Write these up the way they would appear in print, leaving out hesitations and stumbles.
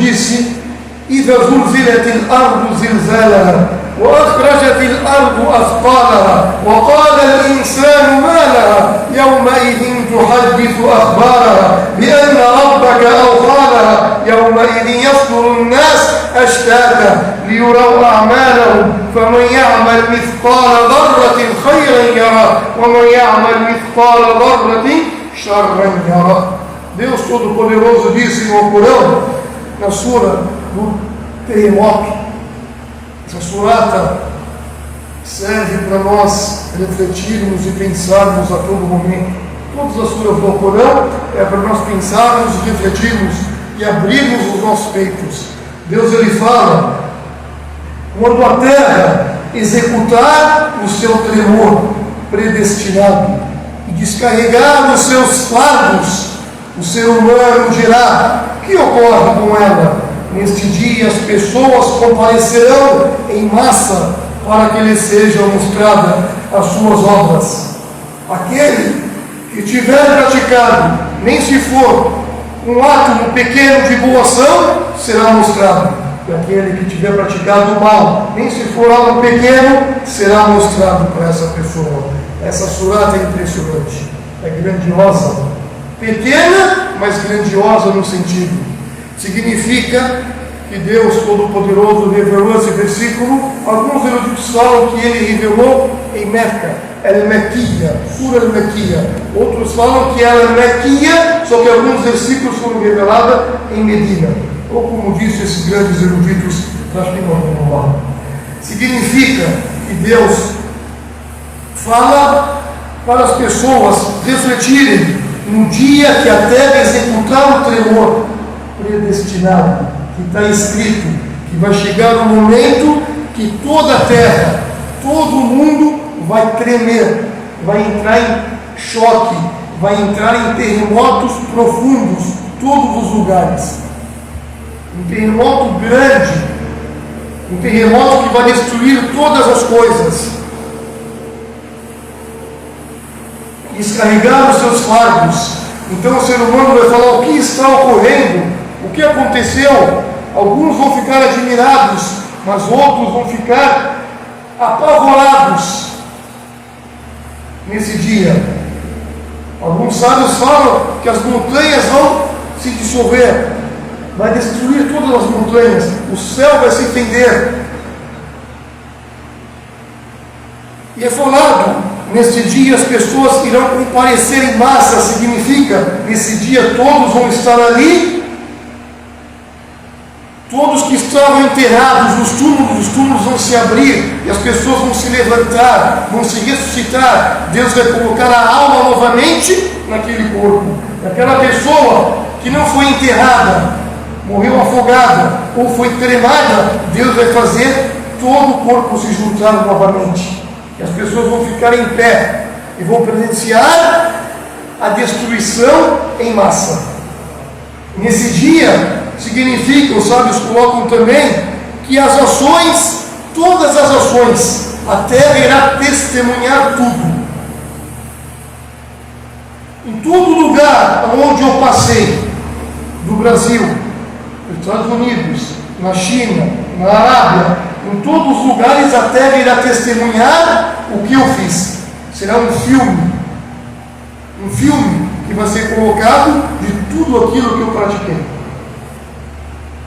disse: إذا زلزلت الأرض زلزالها وأخرجت الأرض أثقالها وقال الإنسان ما لها يومئذ تحدث أخبارها بأن ربك أوحى لها يومئذ يصدر الناس أشتاتا ليروا أعمالهم فمن يعمل مثقال ذرة خيرا يرى ومن يعمل مثقال ذرة شرا يرى. Deus Todo-Poderoso disse no Corão, na sura do terremoto, essa surata serve para nós refletirmos e pensarmos a todo momento. Todas as suras do Corão é para nós pensarmos, refletirmos e abrirmos os nossos peitos. Deus ele fala: quando a terra executar o seu tremor predestinado e descarregar os seus fardos, o ser humano dirá: o que ocorre com ela? Neste dia as pessoas comparecerão em massa para que lhes sejam mostradas as suas obras. Aquele que tiver praticado, nem se for um átomo pequeno de boa ação, será mostrado. E aquele que tiver praticado o mal, nem se for algo pequeno, será mostrado para essa pessoa. Essa surata é impressionante, é grandiosa, pequena, mas grandiosa no sentido. Significa que Deus Todo-Poderoso revelou esse versículo. Alguns eruditos falam que ele revelou em Meca, El-Mequia, Sura El-Mequia. Outros falam que ela é Mequia, só que alguns versículos foram revelados em Medina. Ou como disse esses grandes eruditos, significa que Deus fala para as pessoas refletirem no dia que a terra executar o tremor predestinado, que está escrito que vai chegar um momento que toda a terra, todo o mundo vai tremer, vai entrar em choque, vai entrar em terremotos profundos, todos os lugares. Um terremoto grande, um terremoto que vai destruir todas as coisas, descarregar os seus fardos. Então o ser humano vai falar: o que está ocorrendo? O que aconteceu? Alguns vão ficar admirados, mas outros vão ficar apavorados nesse dia. Alguns sábios falam que as montanhas vão se dissolver, vai destruir todas as montanhas, o céu vai se fender. E é falado: neste dia as pessoas irão comparecer em massa. Significa, nesse dia todos vão estar ali. Todos que estavam enterrados nos túmulos, os túmulos vão se abrir e as pessoas vão se levantar, vão se ressuscitar. Deus vai colocar a alma novamente naquele corpo. Aquela pessoa que não foi enterrada, morreu afogada ou foi cremada, Deus vai fazer todo o corpo se juntar novamente. E as pessoas vão ficar em pé e vão presenciar a destruição em massa. Nesse dia, significa, os sábios colocam também, que as ações, todas as ações, a terra irá testemunhar tudo. Em todo lugar onde eu passei, do Brasil, nos Estados Unidos, na China, na Arábia, em todos os lugares a terra irá testemunhar o que eu fiz. Será um filme que vai ser colocado de tudo aquilo que eu pratiquei.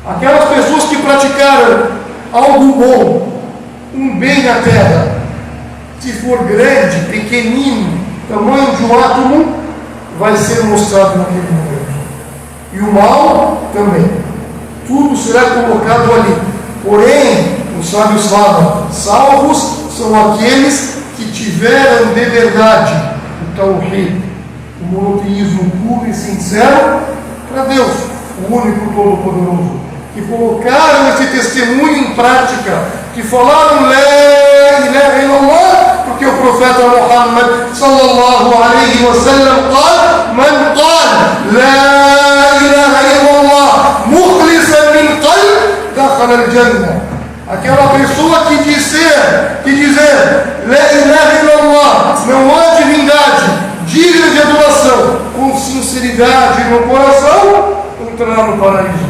Aquelas pessoas que praticaram algo bom, um bem na terra, se for grande, pequenino, tamanho de um átomo, vai ser mostrado naquele momento. E o mal também. Tudo será colocado ali. Porém, os sábios falam: salvos são aqueles que tiveram de verdade o tawhid, o monoteísmo puro e sincero para Deus, o único Todo-Poderoso, que colocaram esse testemunho em prática, que falaram La ilaha illallah, porque o profeta Muhammad sallallahu alaihi wa sallam قال: من قال لا إله إلا الله مخلصا من قلب دخل الجنة. Aquela pessoa que dizer La ilaha illallah, não há divindade digna de adoração, com sinceridade no coração, entrará no paraíso.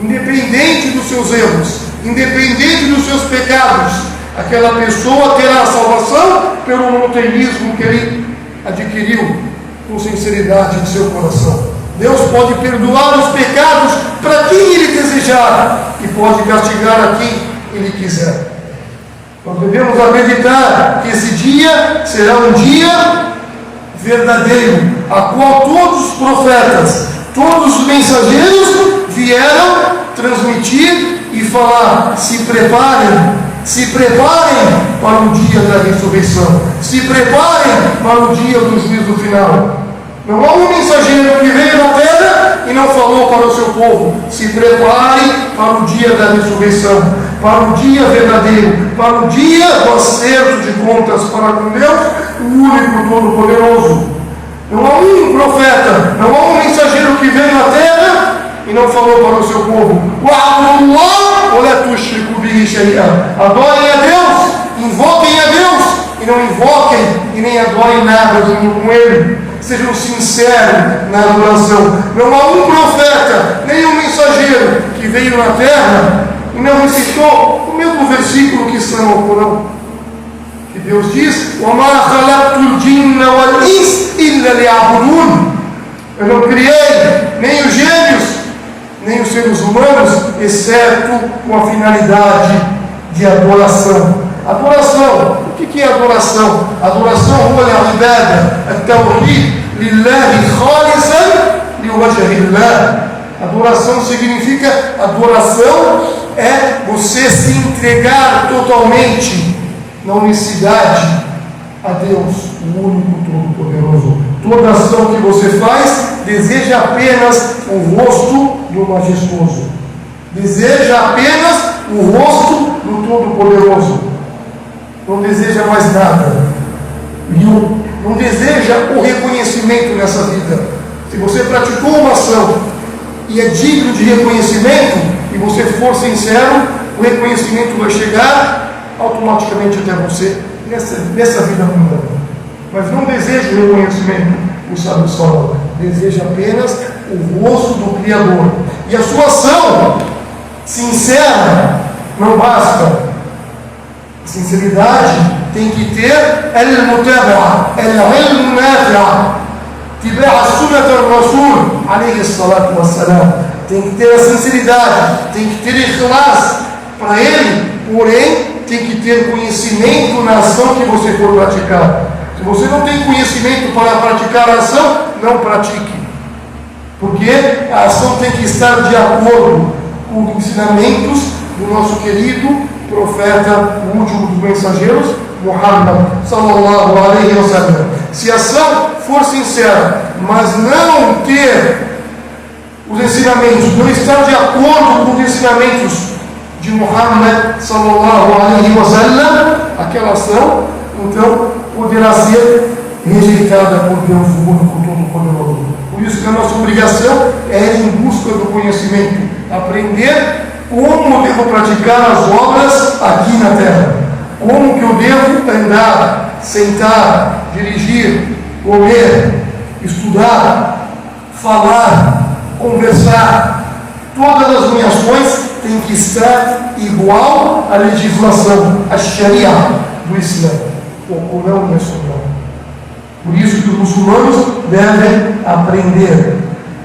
independente dos seus erros, independente dos seus pecados, aquela pessoa terá a salvação pelo monoteilismo que ele adquiriu com sinceridade de seu coração. Deus pode perdoar os pecados para quem Ele desejar e pode castigar a quem Ele quiser. Nós devemos acreditar que esse dia será um dia verdadeiro, a qual todos os profetas, todos os mensageiros vieram transmitir e falar: se preparem para o dia da ressurreição, se preparem para o dia do juízo final. Não há um mensageiro que veio na terra e não falou para o seu povo: se preparem para o dia da ressurreição, para o dia verdadeiro, para o dia do acerto de contas para com Deus, o único Todo-Poderoso. Não há um profeta, não há um mensageiro que veio na terra e não falou para o seu povo: adorem a Deus, invoquem a Deus, e não invoquem e nem adorem nada junto com Ele. Sejam sinceros na adoração. Não há um profeta, nem um mensageiro que veio na terra e não recitou o mesmo versículo que está no Corão, que Deus diz: eu não criei nem os gêmeos, nem os seres humanos, exceto com a finalidade de adoração. Adoração, o que é adoração? Adoração é a ibada, at-tawhid lillahi khalisan liwajhillah. Adoração significa, adoração é você se entregar totalmente na unicidade a Deus, o único Todo-Poderoso. Toda ação que você faz deseja apenas o rosto do Majestoso, deseja apenas o rosto do Todo-Poderoso. Não deseja mais nada, não deseja o reconhecimento nessa vida. Se você praticou uma ação e é digno de reconhecimento, e você for sincero, o reconhecimento vai chegar automaticamente até você nessa vida mundana. Mas não deseja o reconhecimento, o sábio fala, deseja apenas o rosto do Criador. E a sua ação sincera não basta. Sinceridade tem que ter al-mutaba'a, al-ilm nafi'a, tiba'a sunnat al-rasul alayhi salatu wassalam. Tem que ter a sinceridade, tem que ter ikhlas para ele, porém tem que ter conhecimento na ação que você for praticar. Se você não tem conhecimento para praticar a ação, não pratique, porque a ação tem que estar de acordo com os ensinamentos do nosso querido profeta, o último dos mensageiros, Muhammad sallallahu alaihi wasallam. Se a ação for sincera, mas não ter os ensinamentos, não estar de acordo com os ensinamentos de Muhammad sallallahu alaihi wasallam, aquela ação então poderá ser rejeitada por Deus, o único Todo-Poderoso. Por isso que a nossa obrigação é ir em busca do conhecimento, aprender como devo praticar as obras aqui na terra, como que eu devo andar, sentar, dirigir, comer, estudar, falar, conversar. Todas as minhas ações têm que estar igual à legislação, à Sharia do Islã, o Corão e a Sunnah. Por isso que os muçulmanos devem aprender,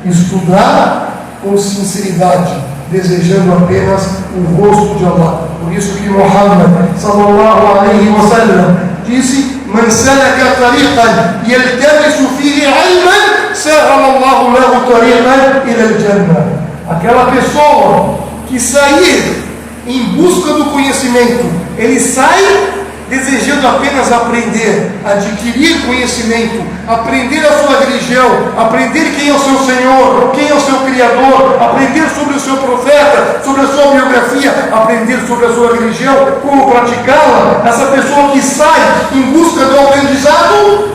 estudar com sinceridade, desejando apenas o rosto de Allah. Por isso que Muhammad sallallahu alaihi wasallam disse: "Man salaka tariqan yaltamisu fihi 'ilman, sahala Allahu lahu tariqan ila al-jannah." Aquela pessoa que sair em busca do conhecimento, ele sai desejando apenas aprender, adquirir conhecimento, aprender a sua religião, aprender quem é o seu Senhor, quem é o seu Criador, aprender sobre o seu profeta, sobre a sua biografia, aprender sobre a sua religião, como praticá-la. Essa pessoa que sai em busca do aprendizado,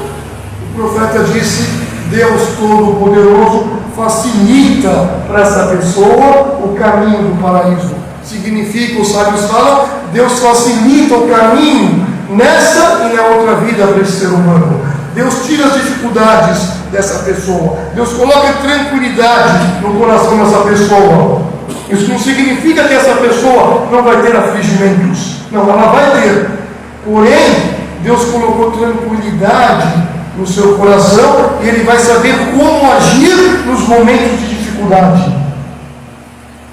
o profeta disse: Deus Todo-Poderoso facilita para essa pessoa o caminho do paraíso. Significa, os sábios falam, Deus facilita o caminho nessa e na outra vida para esse ser humano. Deus tira as dificuldades dessa pessoa. Deus coloca tranquilidade no coração dessa pessoa. Isso não significa que essa pessoa não vai ter afligimentos. Não, ela vai ter. Porém, Deus colocou tranquilidade no seu coração e ele vai saber como agir nos momentos de dificuldade.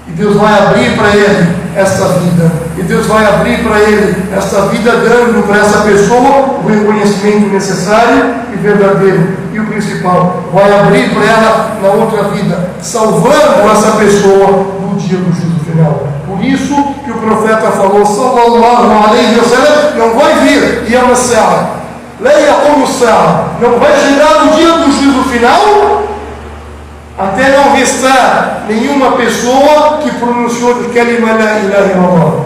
E Deus vai abrir para ele esta vida. E Deus vai abrir para ele esta vida, dando para essa pessoa o reconhecimento necessário e verdadeiro. E o principal, vai abrir para ela na outra vida, salvando essa pessoa no dia do juízo final. Por isso que o profeta falou, sallallahu alaihi wasallam, não vai vir Yawm as-Sa'a, la yaqum as-Sa'a, não vai chegar no dia do juízo final até não restar nenhuma pessoa que pronunciou de kalima la ilaha illallah.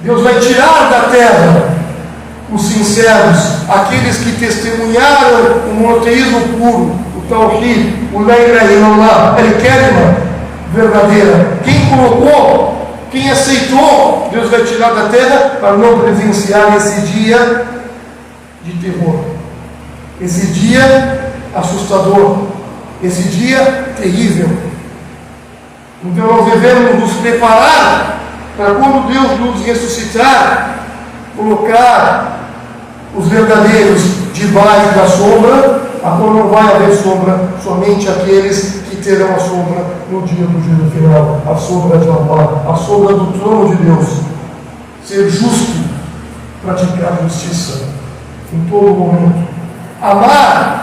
Deus vai tirar da terra os sinceros, aqueles que testemunharam o monoteísmo puro, o tawhid, o la ilaha illallah, al-kalima verdadeira. Quem colocou, quem aceitou, Deus vai tirar da terra para não presenciar esse dia de terror, esse dia assustador, esse dia terrível. Então nós devemos nos preparar para quando Deus nos ressuscitar, colocar os verdadeiros debaixo da sombra, a qual não vai haver sombra, somente aqueles que terão a sombra no dia do juízo final, a sombra de Allah, a sombra do trono de Deus. Ser justo, praticar justiça em todo momento, amar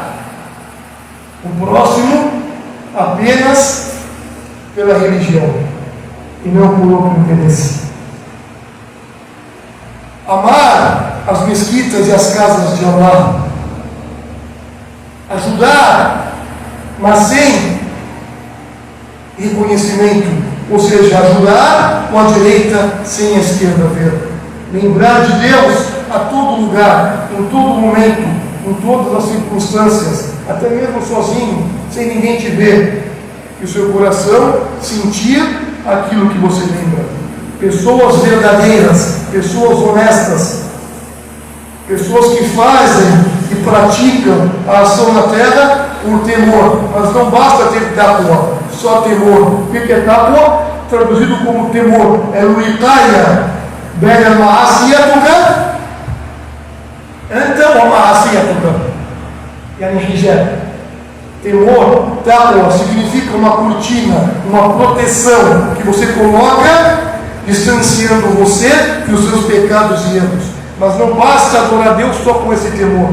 o próximo apenas pela religião e não por outro interesse. Amar as mesquitas e as casas de Allah, ajudar, mas sem reconhecimento, ou seja, ajudar com a direita sem a esquerda ver. Lembrar de Deus a todo lugar, em todo momento, em todas as circunstâncias, até mesmo sozinho, sem ninguém te ver, e o seu coração sentir aquilo que você lembra. Pessoas verdadeiras, pessoas honestas, pessoas que fazem e praticam a ação na terra por temor, mas não basta ter taqwa, só temor. O que é taqwa? Traduzido como temor, é wiqaya baina ma'asiyatuka anta wa ma'asiyatuka, yani hijab. Temor, taqwa, significa uma cortina, uma proteção que você coloca, distanciando você e os seus pecados e erros. Mas não basta adorar Deus só com esse temor.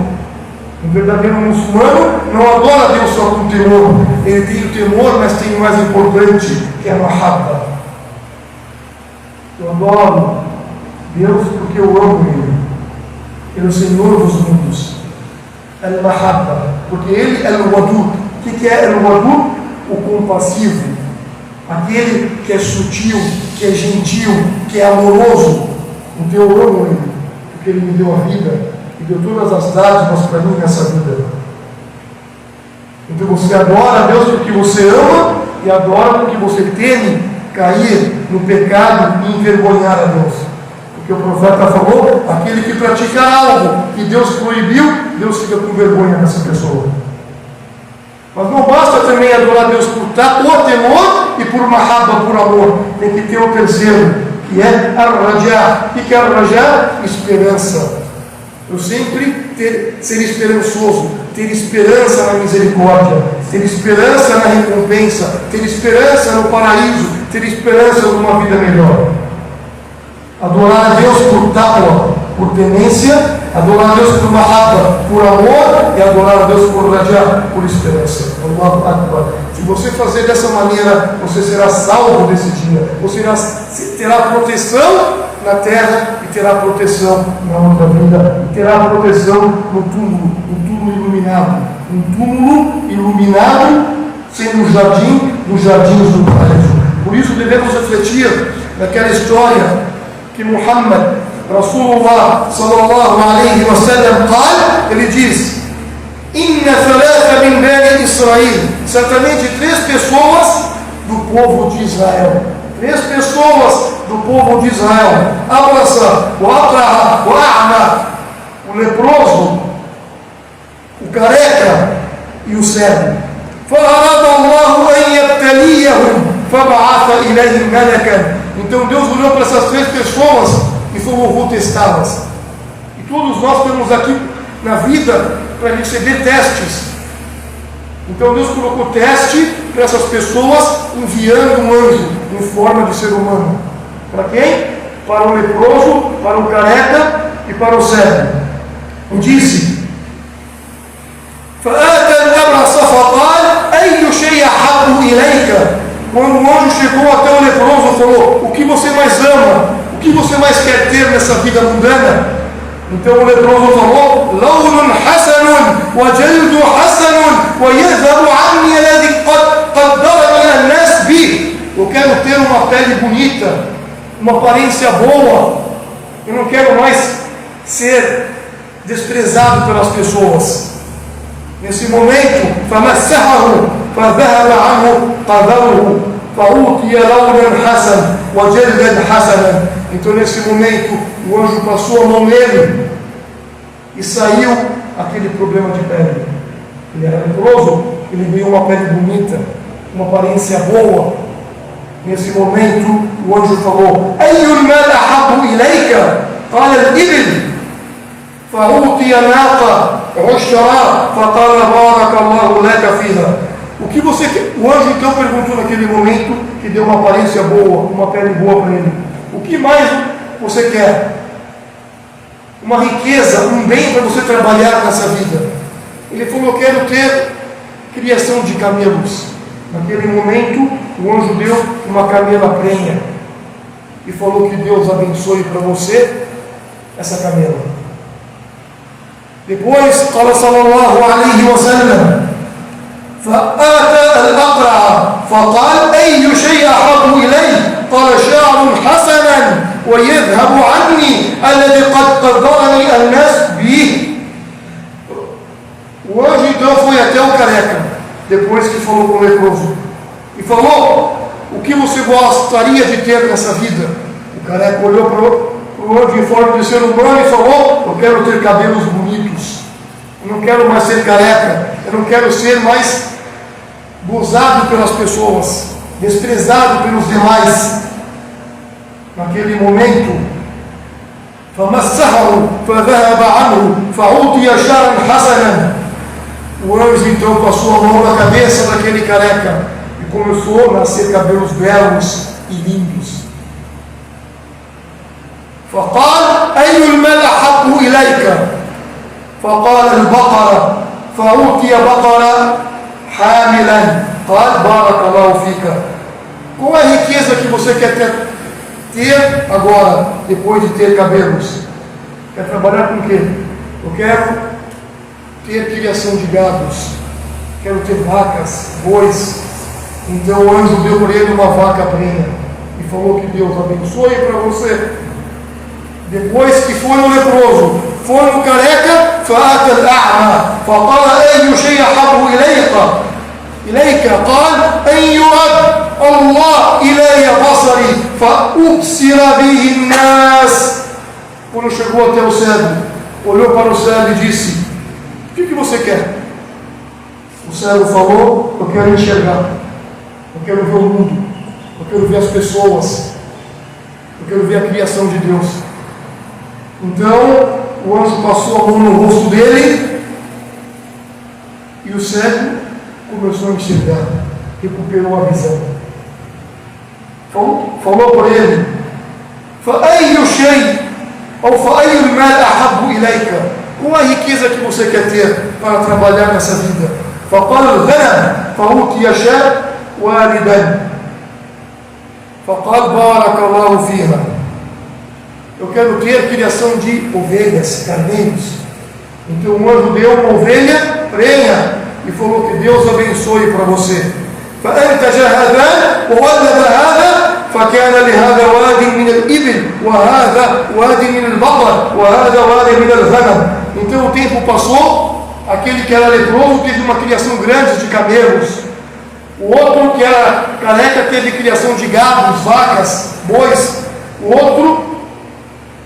Um verdadeiro muçulmano não adora Deus só com temor. Ele tem o temor, mas tem o mais importante, que é a mahabba. Eu adoro Deus porque eu amo Ele. Ele é o Senhor dos mundos. Al-Mahabba, porque Ele é o Wadud. O que é o Wadud? O compassivo, aquele que é sutil, que é gentil, que é amoroso. Então eu amo Ele, porque Ele me deu a vida e deu todas as dádivas para mim nessa vida. Então você adora a Deus porque você ama e adora porque você teme cair no pecado e envergonhar a Deus. Porque o profeta falou, aquele que pratica algo que Deus proibiu, Deus fica com vergonha dessa pessoa. Mas não basta também adorar Deus por temor e por mahabba, por amor. Tem que ter o terceiro, que é ar-rajá. O que é ar-rajá? Esperança. Eu sempre ser esperançoso, ter esperança na misericórdia, ter esperança na recompensa, ter esperança no paraíso, ter esperança numa vida melhor. Adorar a Deus por taqwa, por temência, adorar a Deus por mahabba, por amor, e adorar a Deus por rajá, por esperança. Allahu Akbar. Se você fazer dessa maneira, você será salvo desse dia. Você terá proteção na terra e terá proteção na outra vida. E terá proteção no túmulo iluminado. Um túmulo iluminado, sendo um jardim dos jardins do paraíso. Por isso devemos refletir naquela história que Muhammad, Rasulullah sallallahu alaihi wasallam, ele diz: Inna thalatha min bani Israel, certamente 3 pessoas do povo de Israel, 3 pessoas do povo de Israel, Abrasa, o Abraha, o A'ma, o leproso, o careca e o cego. فَأَرَادَ اللَّهُ أَنْ يَبْتَلِيَهُمْ فبعث إليهم ملكا. Então Deus olhou para essas 3 pessoas e falou: vou testá-las. E todos nós temos aqui na vida para receber testes. Então Deus colocou teste para essas pessoas, enviando um anjo em forma de ser humano. Para quem? Para o leproso, para o careca e para o cego. E disse: فآتى الأبرص فقال أي شيء أحب إليك. Quando o anjo chegou até o leproso, falou: o que você mais ama? O que você mais quer ter nessa vida mundana? Então o leproso falou: لون حسن وجلد حسن ويذهب عني الذي قدرني الناس به. Eu quero ter uma pele bonita, uma aparência boa. Eu não quero mais ser desprezado pelas pessoas. Nesse momento, فمسحه فذهب عنه قدره فأوتي لونا حسن وجلدا حسنا. Então nesse momento o anjo passou a mão nele e saiu aquele problema de pele. Ele era leproso, ele ganhou uma pele bonita, uma aparência boa. Nesse momento o anjo falou: أي المال أحب إليك؟ قال الإبل. فأوتي ناقة عشرا فقال بارك الله لك فيها. O que você quer? O anjo então perguntou naquele momento, que deu uma aparência boa, uma pele boa para ele: o que mais você quer? Uma riqueza, um bem para você trabalhar nessa vida. Ele falou: eu quero ter criação de camelos. Naquele momento o anjo deu uma camela prenha e falou: que Deus abençoe para você essa camela. Depois, قال صلى الله عليه وسلم: فآتى الأقرع فقال أي شيء أحب إليه؟ قال شعر حسنا ويذهب عني الذي قد قدرني الناس به. O anjo então foi até o careca, depois que falou com o leproso, e falou: o que você gostaria de ter nessa vida? O careca olhou para o anjo em forma de ser humano e falou: eu quero ter cabelos bonitos, eu não quero mais ser careca, eu não quero ser mais gozado pelas pessoas, desprezado pelos demais. Naquele momento, فمسحه فذهب عنه فعطي شعرا حسنا. O anjo então passou a mão na cabeça daquele careca e começou a nascer cabelos belos e lindos. فقال أي المال أحب إليك؟ فقال البقرة. فأوتي بقرة حاملا. قال بارك الله فيك. Qual é a riqueza que você quer ter agora, depois de ter cabelos? Quer trabalhar com o quê? Eu quero ter criação de gados, quero ter vacas, bois. Então o anjo deu para ele uma vaca prenha e falou: que Deus abençoe para você. Depois que foi no leproso, foi no careca, فأتى الأعمى فقال أي شيء أحب إليك؟ قال أن يرد الله إلي بصري فأبصر به الناس. Quando chegou até o cego, olhou para o cego e disse: o que você quer? O cego falou: eu quero enxergar, eu quero ver o mundo, eu quero ver as pessoas, eu quero ver a criação de Deus. Então o anjo passou a mão no rosto dele e o cego começou a enxergar, recuperou a visão. Falou para ele: فأي شيء أو فأي المال أحب إليك؟ Qual a riqueza que você quer ter para trabalhar nessa vida? فقال الغنم فأوتي شاة والدا فقال بارك الله فيها. Eu quero ter criação de ovelhas, carneiros. Então o anjo deu uma ovelha prenha e falou: que Deus abençoe para você. فأنتج هذان وولد هذا فكان لهذا واد من الإبل وهذا واد من البقر وهذا واد من الغنم. Então o tempo passou, aquele que era leproso teve uma criação grande de camelos, o outro que era careca teve criação de gados, vacas, bois, o outro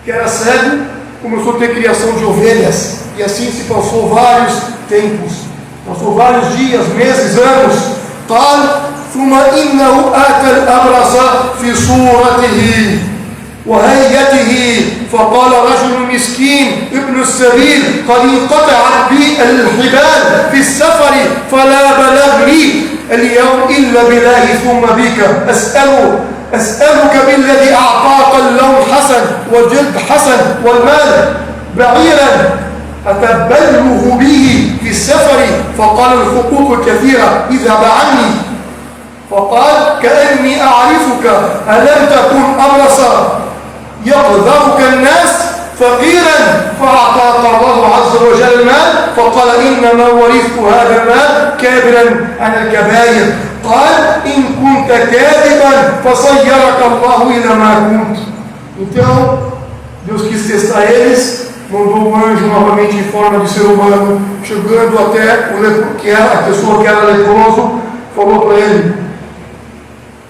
que era cego começou a ter criação de ovelhas, e assim se passou vários tempos, passou vários dias, meses, anos. قال ثم إنه آتى الأبرص في صورته وهيئته فقال رجل مسكين ابن السبيل قد انقطعت بي الحبال في السفر فلا بلاغ لي اليوم إلا بالله ثم بك أسألك بالذي أعطاك اللون حسن والجلد حسن والمال بعيرا أتبله به في السفر فقال الحقوق كثيرة اذهب عني فقال كأني أعرفك ألم تكن أبرصا يقذفك الناس فقيرا فأعطاك الله عز وجل المال فقال إنما ورثت هذا المال كابرا عن الكبائر قال إن كنت كاذبا فصيرك الله إلى ما كنت. Então Deus quis testar eles, mandou um anjo novamente em forma de ser humano, chegando até a pessoa que era leproso, falou para ele: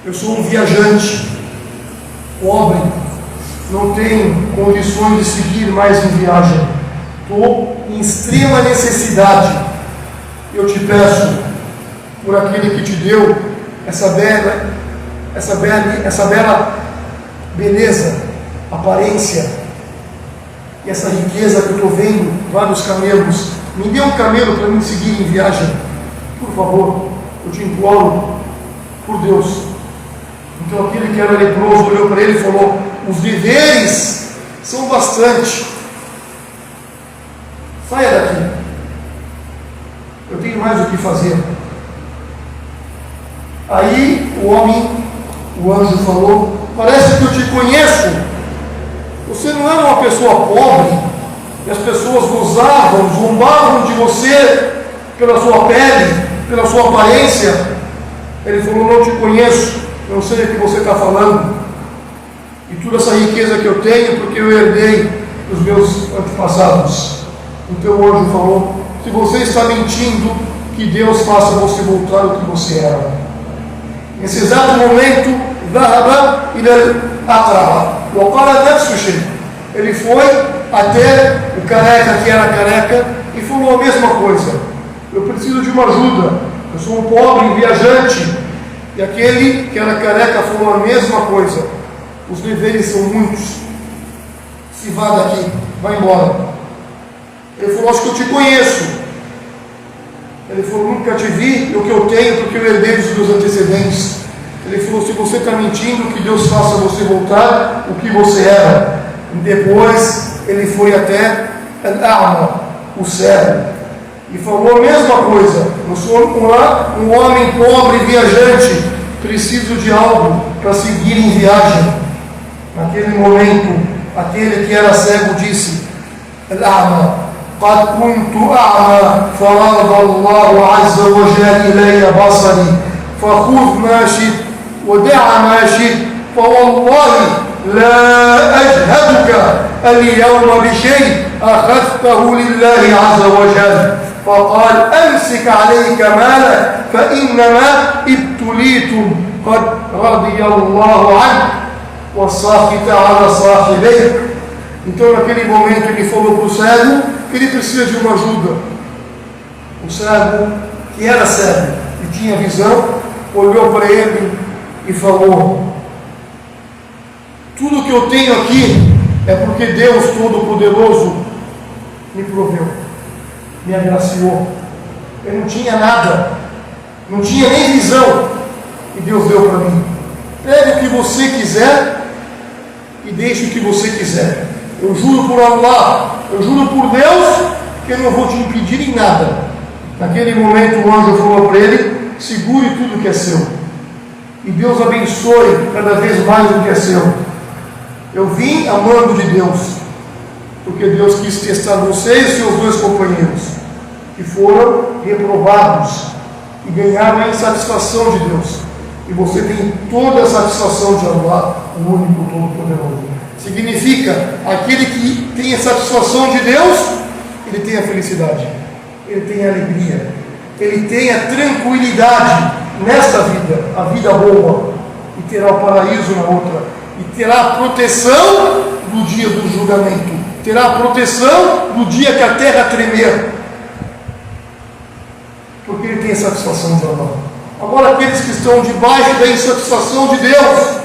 eu sou um viajante, pobre, não tenho condições de seguir mais em viagem, estou em extrema necessidade. Eu te peço, por aquele que te deu essa bela beleza, aparência e essa riqueza que eu estou vendo, vários camelos, me dê um camelo para mim seguir em viagem, por favor, eu te imploro, por Deus. Então aquele que era leproso olhou para ele e falou: os deveres são bastante, saia daqui, eu tenho mais o que fazer. Aí o anjo falou: parece que eu te conheço, você não era uma pessoa pobre, e as pessoas gozavam, zombavam de você pela sua pele, pela sua aparência. Ele falou: não te conheço, não sei o que você está falando, e toda essa riqueza que eu tenho, porque eu herdei dos meus antepassados. Então o anjo falou: se você está mentindo, que Deus faça você voltar ao que você era. Nesse exato momento, ذهب إلى الأقرع وقال نفس الشيء. Ele foi até o careca que era careca e falou a mesma coisa: eu preciso de uma ajuda, eu sou um pobre viajante. E aquele que era careca falou a mesma coisa: os deveres são muitos, se vá daqui, vá embora. Ele falou: acho que eu te conheço. Ele falou: nunca te vi, o que eu tenho porque eu herdei dos meus antecedentes. Ele falou: se você está mentindo, que Deus faça você voltar o que você era. E depois ele foi até Al-A'ma, o cego, e falou a mesma coisa: eu sou um homem pobre viajante, preciso de algo para seguir em viagem. Naquele momento, aquele que era cego disse: Al-A'ma قد كنت أعمى فرد الله عز وجل إلي بصري فخذ ما شئت ودع ما شئت فوالله لا أجهدك اليوم بشيء أخذته لله عز وجل فقال أمسك عليك مالك فإنما ابتليتم قد رضي الله عنك والساخط على صاحبيك. Então naquele momento ele falou para o cego que ele precisa de uma ajuda. O cego, que era cego e tinha visão, olhou para ele e falou: tudo que eu tenho aqui é porque Deus Todo-Poderoso me proveu, me agraciou. Eu não tinha nada, não tinha nem visão, e Deus deu para mim. Pegue o que você quiser e deixe o que você quiser. Eu juro por Allah, eu juro por Deus, que eu não vou te impedir em nada. Naquele momento o anjo falou para ele: segure tudo que é seu, e Deus abençoe cada vez mais o que é seu. Eu vim amando de Deus, porque Deus quis testar você e seus dois companheiros, que foram reprovados e ganharam a insatisfação de Deus. E você tem toda a satisfação de Allah, o único Todo-Poderoso. Significa, aquele que tem a satisfação de Deus, ele tem a felicidade, ele tem a alegria, ele tem a tranquilidade nesta vida, a vida boa, e terá o paraíso na outra, e terá a proteção do dia do julgamento, terá a proteção do dia que a terra tremer, porque ele tem a satisfação de Allah. Agora, aqueles que estão debaixo da insatisfação de Deus,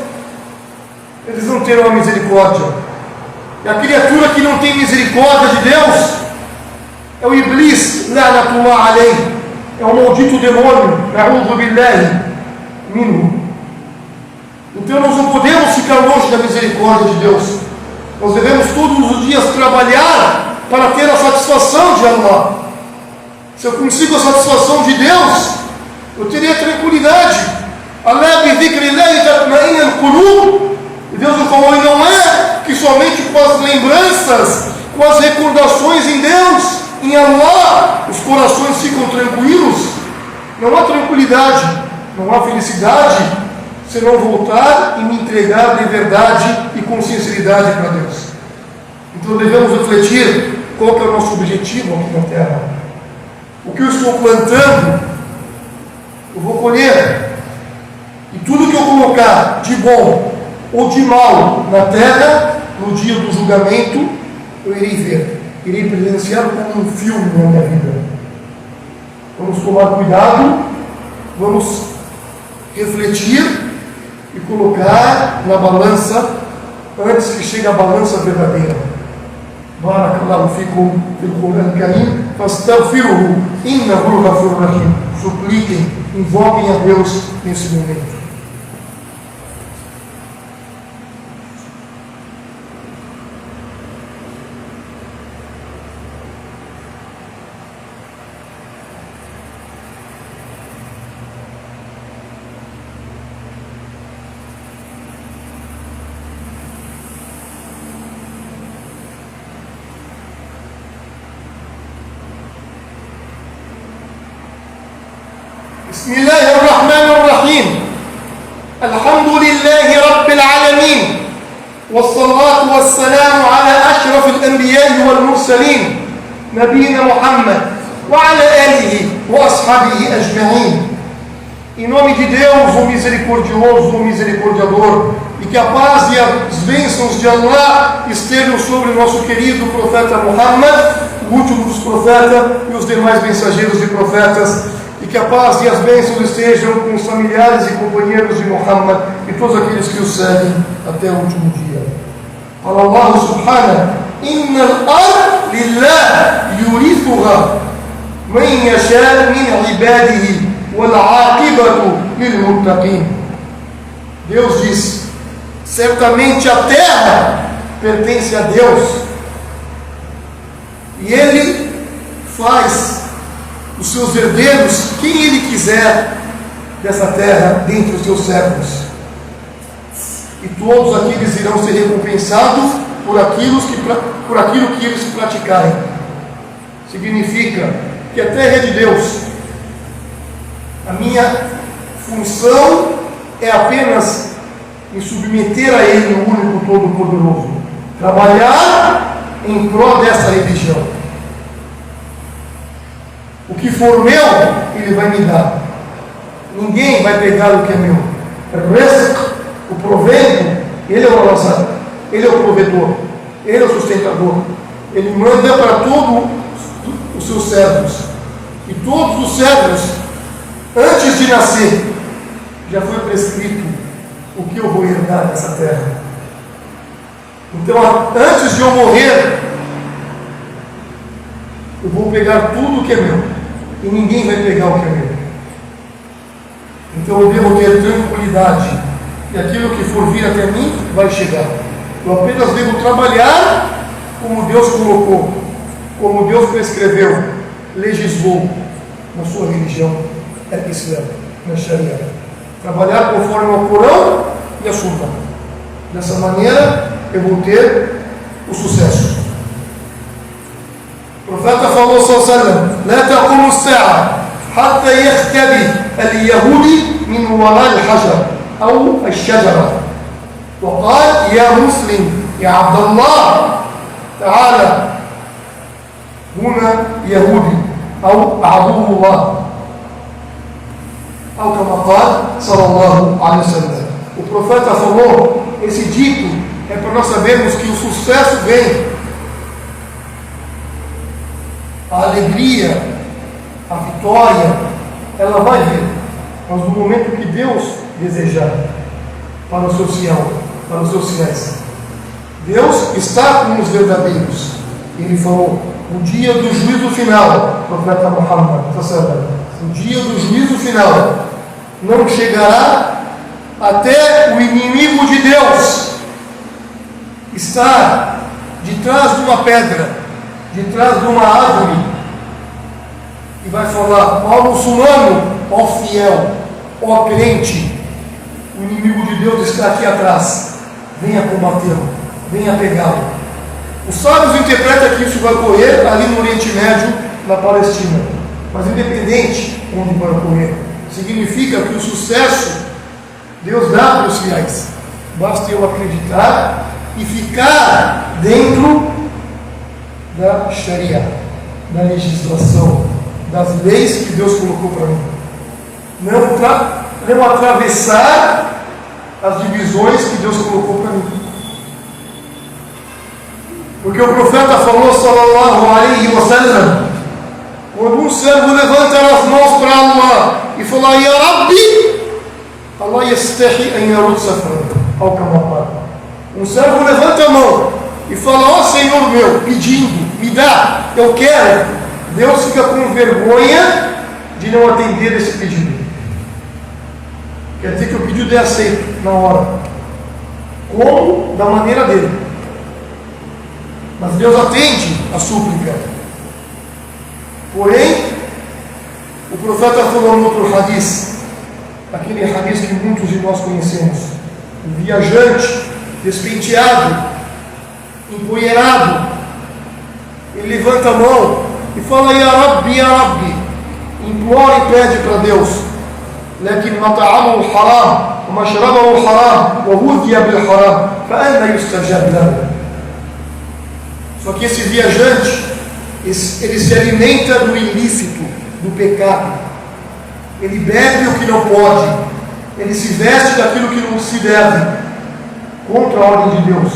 eles não terão a misericórdia. E a criatura que não tem misericórdia de Deus é o Iblis, la'natullah alayh, é o maldito demônio, na'udhu billahi minhu. Então nós não podemos ficar longe da misericórdia de Deus. Nós devemos todos os dias trabalhar para ter a satisfação de Allah. Se eu consigo a satisfação de Deus, eu teria tranquilidade. Allah bi dhikrillahi tatma'inna al-qulub. E Deus nos falou, e não é que somente com as lembranças, com as recordações em Deus, em Allah, os corações ficam tranquilos. Não há tranquilidade, não há felicidade, se não voltar e me entregar de verdade e com sinceridade para Deus. Então devemos refletir qual que é o nosso objetivo aqui na Terra. O que eu estou plantando, eu vou colher. E tudo que eu colocar de bom ou de mal na Terra, no dia do julgamento, eu irei ver. Irei presenciar como um filme na minha vida. Vamos tomar cuidado, vamos refletir e colocar na balança antes que chegue a balança verdadeira. Barakallahu fikum fil Qur'an Karim, fastaghfiruhu innahu ghafurur rahim. Supliquem, invoquem a Deus nesse momento. بسم الله الرحمن الرحيم الحمد لله رب العالمين والصلاة والسلام على أشرف الأنبياء والمرسلين نبينا محمد وعلى آله وأصحابه أجمعين. Em nome de Deus, o misericordioso, o misericordiador, e que a paz e as bênçãos de Allah estejam sobre o nosso querido profeta Muhammad, o último dos profetas, e os demais mensageiros e profetas, e que a paz e as bênçãos estejam com os familiares e companheiros de Muhammad e todos aqueles que o seguem até o último dia. Fala Allah subhanahu: Inna al-ard lillah yurithuha man yasha min ibadihi wal aqibatu lil muttaqin. Deus diz: certamente a terra pertence a Deus e Ele faz os seus herdeiros quem Ele quiser dessa terra dentre os seus servos, e todos aqueles irão ser recompensados por aquilo que eles praticarem. Significa que a terra é de Deus. A minha função é apenas me submeter a Ele, o único todo-poderoso, trabalhar em prol dessa religião. O que for meu, Ele vai me dar. Ninguém vai pegar o que é meu. O proveito, Ele é o lançador, Ele é o provedor, Ele é o sustentador. Ele manda para todos os seus servos. E todos os servos, antes de nascer, já foi prescrito o que eu vou herdar dessa terra. Então, antes de eu morrer, eu vou pegar tudo o que é meu. E ninguém vai pegar o que é meu. Então eu devo ter tranquilidade. E aquilo que for vir até mim vai chegar. Eu apenas devo trabalhar como Deus colocou, como Deus prescreveu, legislou na sua religião, é Islã, na Sharia. Trabalhar conforme o Corão e a Sunna. Dessa maneira eu vou ter o sucesso. O profeta falou, sallallahu alaihi wasallam: "La taqumu as-sa'a hatta yakhtabi al-yahudi min wara al-hajar aw ash-shajara." وقال: "يا مسلم يا عبد الله تعالى هنا يهودي أو عدو الله." أو كما قال صلى الله عليه وسلم. O profeta falou, esse dito é para nós sabermos que o sucesso vem. A alegria, a vitória, ela vai vir. mas no momento que Deus desejar para o seu fiel, para os seus fiéis. Deus está com os verdadeiros. Ele falou, o dia do juízo final, profeta Muhammad, o dia do juízo final não chegará até o inimigo de Deus está de trás de uma pedra, de trás de uma árvore, e vai falar, ó muçulmano, ó fiel, ó crente, o inimigo de Deus está aqui atrás, venha combatê-lo, venha pegá-lo. Os sábios interpretam que isso vai ocorrer ali no Oriente Médio, na Palestina, mas independente onde vai ocorrer, significa que o sucesso Deus dá para os fiéis, basta eu acreditar e ficar dentro da Sharia, da legislação, das leis que Deus colocou para mim. Não atravessar as divisões que Deus colocou para mim. Porque o profeta falou, sallallahu alaihi wa sallam, quando um servo levanta as mãos para Allah e fala, Ya Rabbi, Allah yastahi an yarud safran, ao kamapá. Um servo levanta a mão e fala, ó Senhor meu, pedindo, me dá, eu quero. Deus fica com vergonha de não atender esse pedido. Quer dizer que o pedido é aceito na hora. Como? Da maneira dele. Mas Deus atende a súplica. Porém, o profeta falou no outro hadith, aquele hadith que muitos de nós conhecemos, o viajante despenteado, empoeirado, ele levanta a mão e fala, Ya Rabbi, implora e pede para Deus, لكن مطعمه حرام ومشربه حرام وغذي بالحرام فأنا يستجاب له. Só que esse viajante, ele se alimenta do ilícito, do pecado, ele bebe o que não pode, ele se veste daquilo que não se deve, contra a ordem de Deus,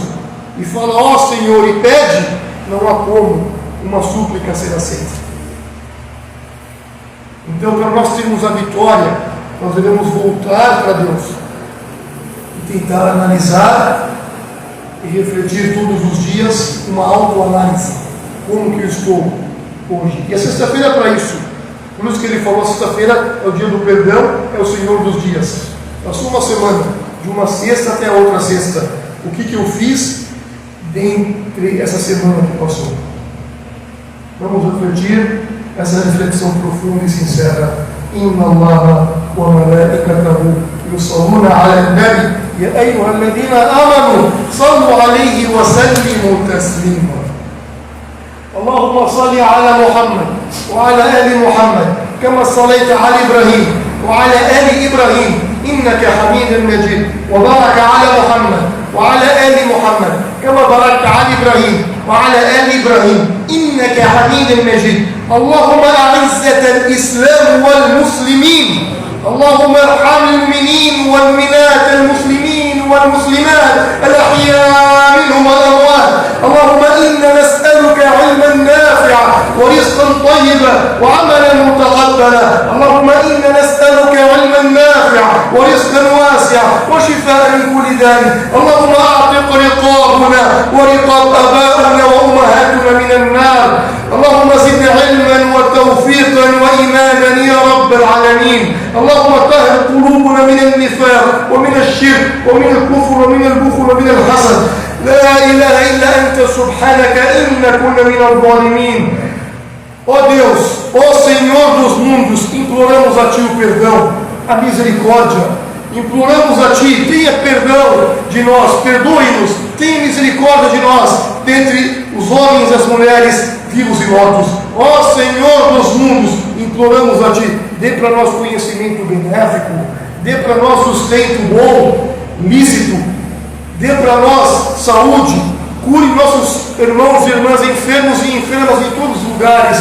e fala, ó Senhor, e pede, não há como uma súplica ser aceita. Então, para nós termos a vitória, nós devemos voltar para Deus e tentar analisar e refletir todos os dias uma autoanálise, como que eu estou hoje. E a sexta-feira é para isso. Por isso que ele falou, a sexta-feira é o dia do perdão, é o Senhor dos dias. Passou uma semana, de uma sexta até a outra sexta. O que eu fiz dentre essa semana que passou? Vamos refletir essa reflexão profunda e sincera. Inna Allaha wa malaikatahu yusalluna ala an-nabi ya ayyuha alladhina amanu sallu alayhi wa sallimu taslima. Allahumma salli ala Muhammad wa ala ali Muhammad kama sallaita ala Ibrahim wa ala ali Ibrahim إنك حميد مجيد وبارك على محمد وعلى آل محمد كما باركت على إبراهيم وعلى آل إبراهيم إنك حميد مجيد. اللهم أعزة الإسلام والمسلمين، اللهم ارحم المؤمنين والمؤمنات المسلمين والمسلمات الأحياء منهم والأموات. اللهم إنا نسألك علما نافعا ورزقا طيبا وعملا متقبلا. اللهم إنا نسألك علما نافعا ورزقا واسعا وشفاء من كل داء. اللهم أعتق رقابنا ورقاب آبائنا وأمهاتنا من النار. اللهم زد علما وتوفيقا وإيمانا يا رب العالمين. اللهم طهر قلوبنا من النفاق ومن الشرك ومن الكفر ومن البخل ومن الحسد. لا إله إلا أنت سبحانك إنا كنا من الظالمين. Ó Deus, ó Senhor dos mundos, imploramos a Ti o perdão, a misericórdia. Imploramos a Ti, tenha perdão de nós, perdoe-nos, tenha misericórdia de nós, dentre os homens e as mulheres, vivos e mortos. Ó Senhor dos mundos, imploramos a Ti, dê para nós conhecimento benéfico, dê para nós sustento bom, lícito, dê para nós saúde, cure nossos irmãos e irmãs enfermos e enfermas em todos os lugares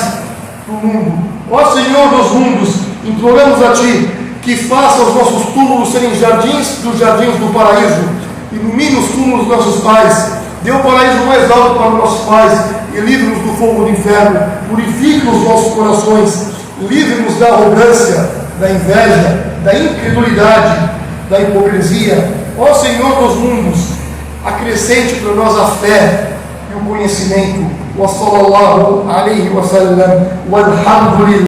do mundo. Ó Senhor dos mundos, imploramos a Ti que faça os nossos túmulos serem jardins dos jardins do paraíso, ilumine os túmulos dos nossos pais, dê o paraíso mais alto para os nossos pais e livre-nos do fogo do inferno, purifique os nossos corações, livre-nos da arrogância, da inveja, da incredulidade, da hipocrisia. Ó Senhor dos mundos, acrescente para nós a fé e o conhecimento. Wa sallallahu alaihi wa sallam, walhamdulillah.